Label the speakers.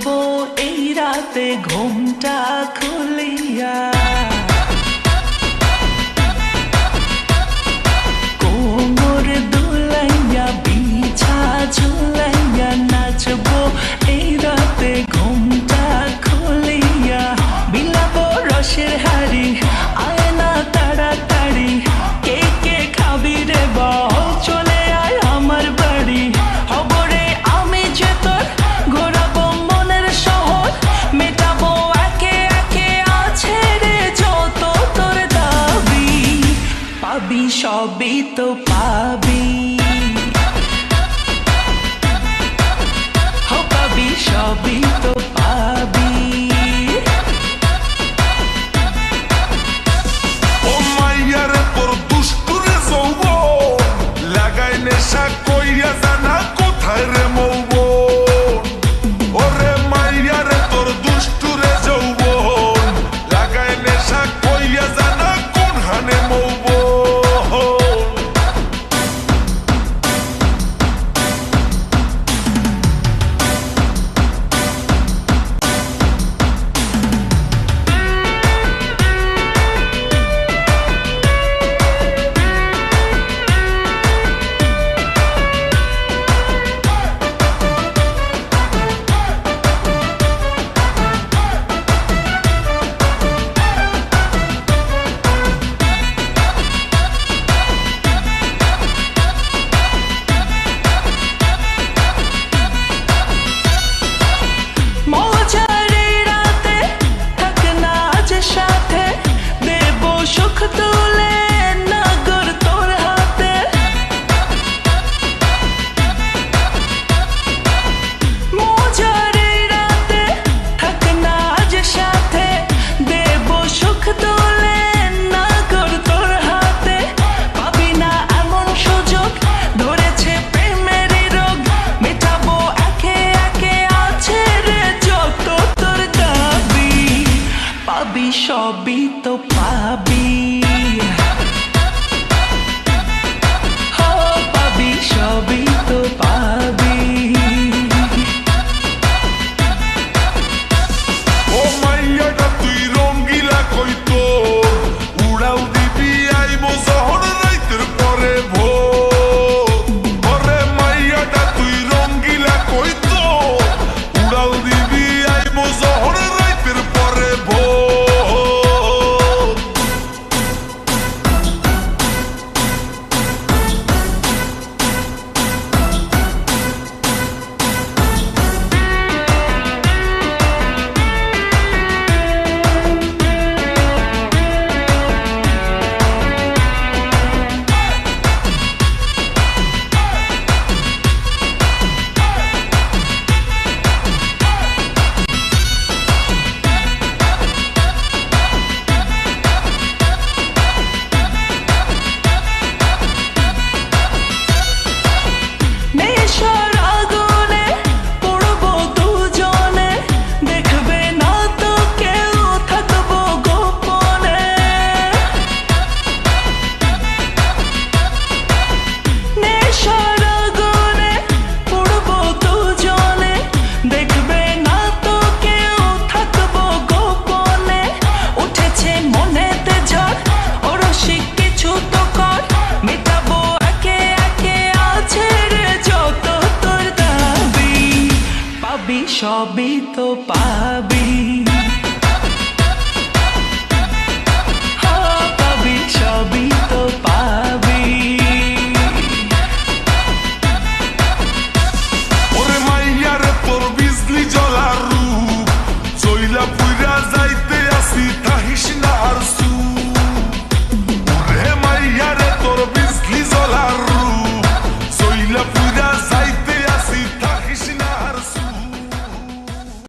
Speaker 1: নাচবো এই রাতে ঘুমটা খুলিয়া, কোমর দুলাইয়া বিছা ঝুলাইয়া নাচবো এই রাতে ঘুমটা খুলিয়া, বিলাবো রসের হাড়ি আয় না তাড়াতাড়ি, কে কে খাবি রে বল চলে আয় আমার বাড়ি, হবরে আমি যে তোর ঘোরাবো মনের শহর, মেটাবো একে একে আছে রে যত তোর দাবি, পাবি সবই তো পাবি, পাবি সবই তো পাবি।
Speaker 2: ও মাইয়ার তোর দুষ্টুরে যৌবন লাগাই নেশা কইরা জানা কোথায় রে মৌবন, ওরে মাইয়ার তোর দুষ্টুরে যৌবন লাগাই নেশা কইরা জানা কোন হানে মৌবন।
Speaker 1: সুখ তুলে নগর তোর হাতে, মজার এই রাতে থাক না আজ সাথে, দেব সুখ তুলে নগর তোর হাতে, পাবি না এমন সুযোগ ধরেছে প্রেমের রোগ, মেটাবো একে একে আছে রে যত তোর দাবি, পাবি সবই তো পাবি, পাবি সবই তো পাবি।
Speaker 2: ও মাইয়াটা তুই রঙ্গিলা কইতো উড়াও দিবি আইবো শহর রাইতের পরে ভোর, ওরে মাইয়াটা তুই রঙ্গিলা কইতো উড়াও দিবি আইবো শহর রাইতের পরে ভোর।
Speaker 1: নেশার আগুনে পড়বো দুজনে, দেখবে না তো কেউ থাকবো গোপনে, নেশার আগুনে পড়বো দুজনে, দেখবে না তো কেউ থাকবো গোপনে, উঠেছে মনেতে ঝড় অরসিক কিছু তো কর, মেটাবো একে একে আছে রে যত তোর দাবি, পাবি সবই তো পাবি, পাবি সবই